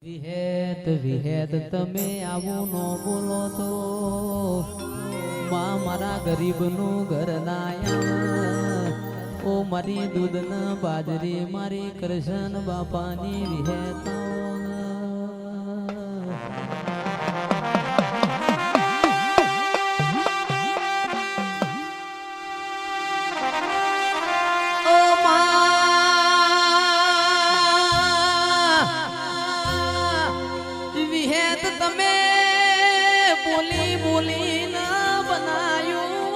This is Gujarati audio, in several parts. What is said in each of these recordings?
વિહેત વિહેત તમે આવું નો બોલો તો માં મારા ગરીબનું ઘર નાયા ઓ મારી દૂધ ના બાજરી મારી કૃષ્ણ બાપાની વિહેત તમે બોલી બોલી ના બનાયું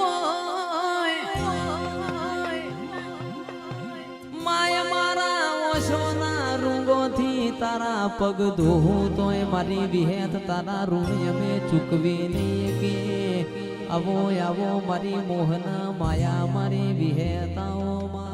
માય મારા ઓશોના રૂંગોથી તારા પગ ધોવું તોય મારી વિહેત તારા ઋણ અમે ચૂકવી નહીં કે આવો આવો મારી મોહન માયા મારી વિહેતાઓમાં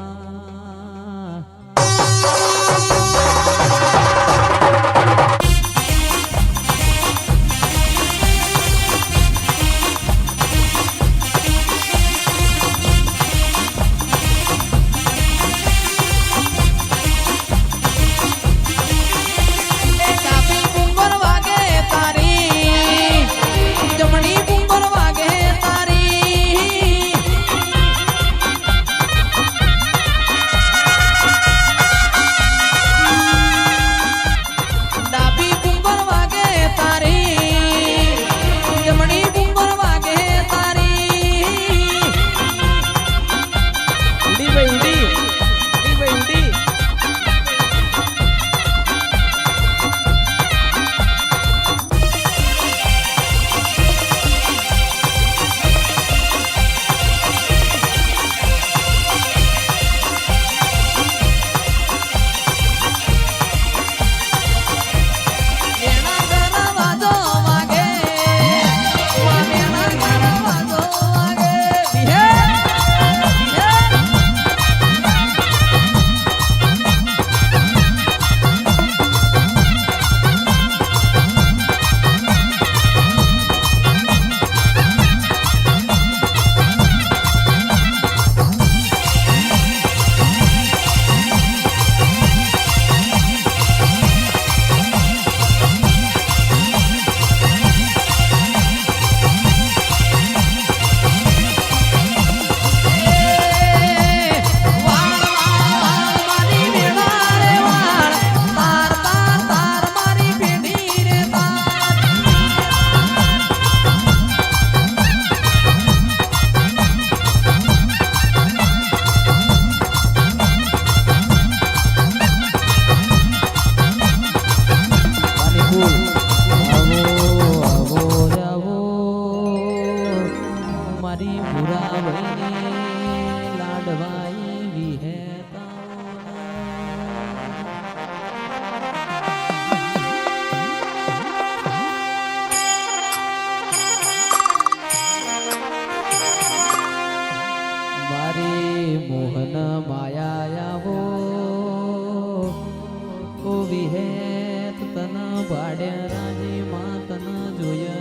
મારી ભૂરા વહીને લાડવાઈ વિહેતા મારી મોહન માયા આવો ઓ વિહેત તન ભાડે રાજી માં તન જોય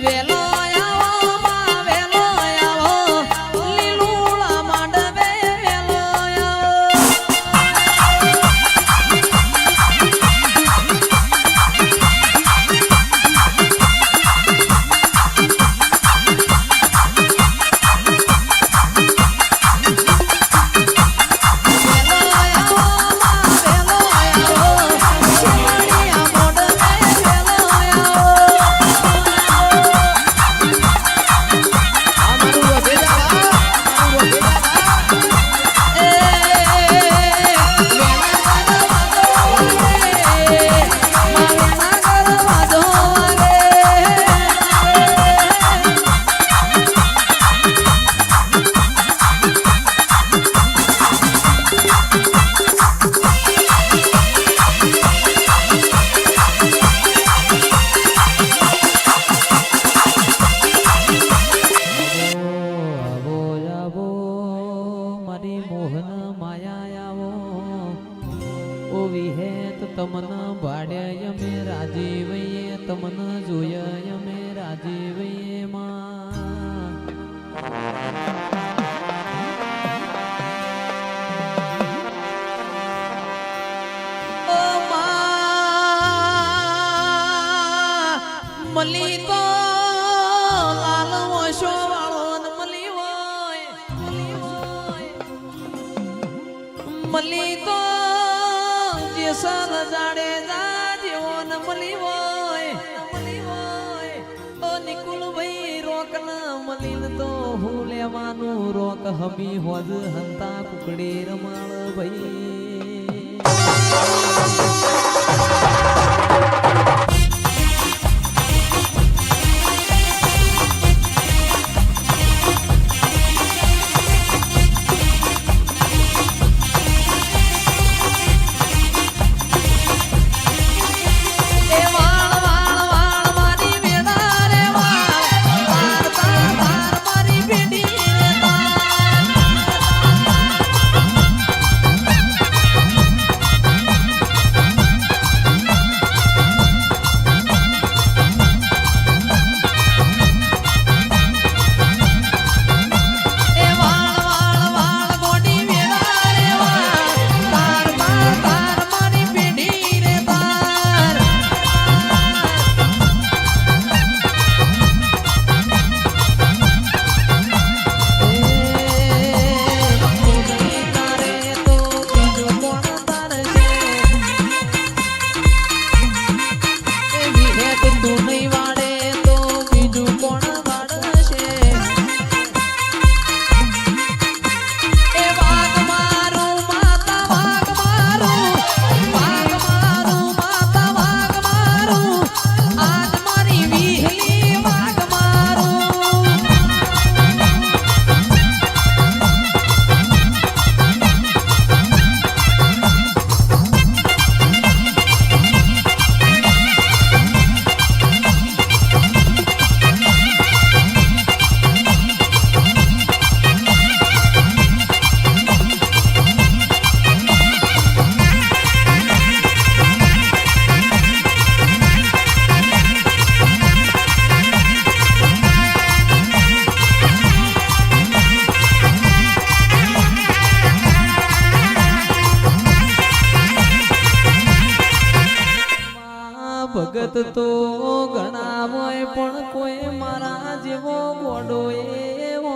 વેલો આવો લીલુડા માંડવે વેલો મારી મોહન માયા આવો ઓ વિહેત તમન ભાડે અમે રાજીવઈએ તમન જોય અમે રાજીવઈએ માં ઓ માં મલી તો લાલ ઓશો વાળો મલી હોય મલી તો સલ જાડે જેવો ન મળી હોય ઓ નિકુલ ભાઈ રોક ન મલીન તો હું લેવાનું રોક હમી હોજ હંતા કુકડી રમાળ ભાઈ ભગત તો ઘણા હોય પણ કોઈ મારા જેવો ગોડો એવો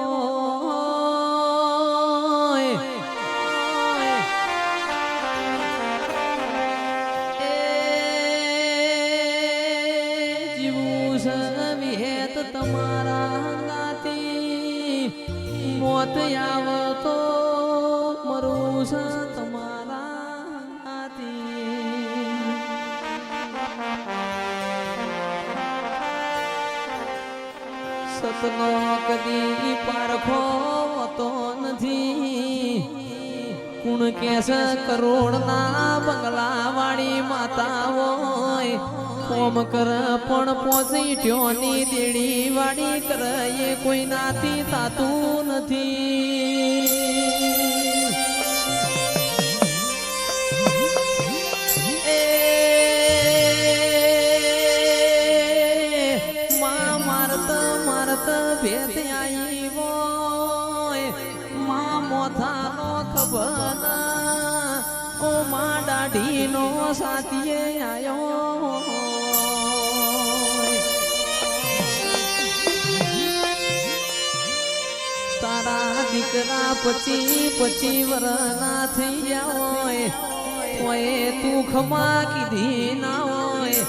જીવું સવિહેત તમારા ગાતી મોત આવતો મરું છે તમારા ગાતી સતનો કદી પારખો તો નથી કુણ કેસ કરોડના બંગલા વાળી માતા હોય કોમ કર પણ પોસી ટ્યોની દેડી વાળી કરે એ કોઈ નાતી તાતું નથી ભેત આઈ હોય માં મોથાનો ખબર ઓ માં દાઢીનો સાથીએ આયો તારા દીકરા પછી વરના થઈ ગયા હોય તું ખમા કીધી ના હોય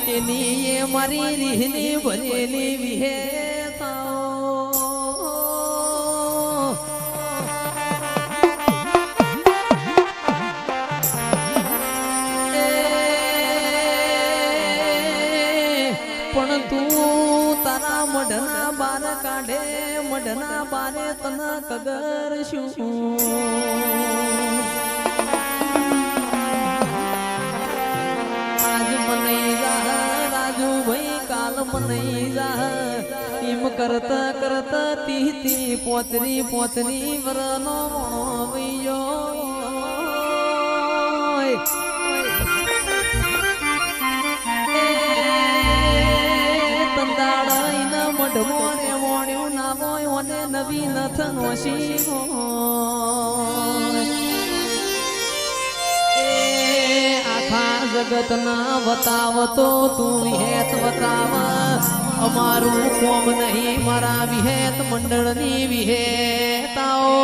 એની એ મારી રીહની ભરેલી વિહે પણ તું તારા મઢના બાર કાઢે મઢના બારે તને કદર શું આજ મને રાજુ ભાઈ કાલ મને એમ કરતા કરતા તી પોતરી વરનો મઢમો રે મોણ્યું ના હોય ઓને નવી નથન વસી આખા જગતના વતાવતો તું વિહેત વતાવ અમારું કોમ નહીં મારા વિહેત મંડળની વિહેતાઓ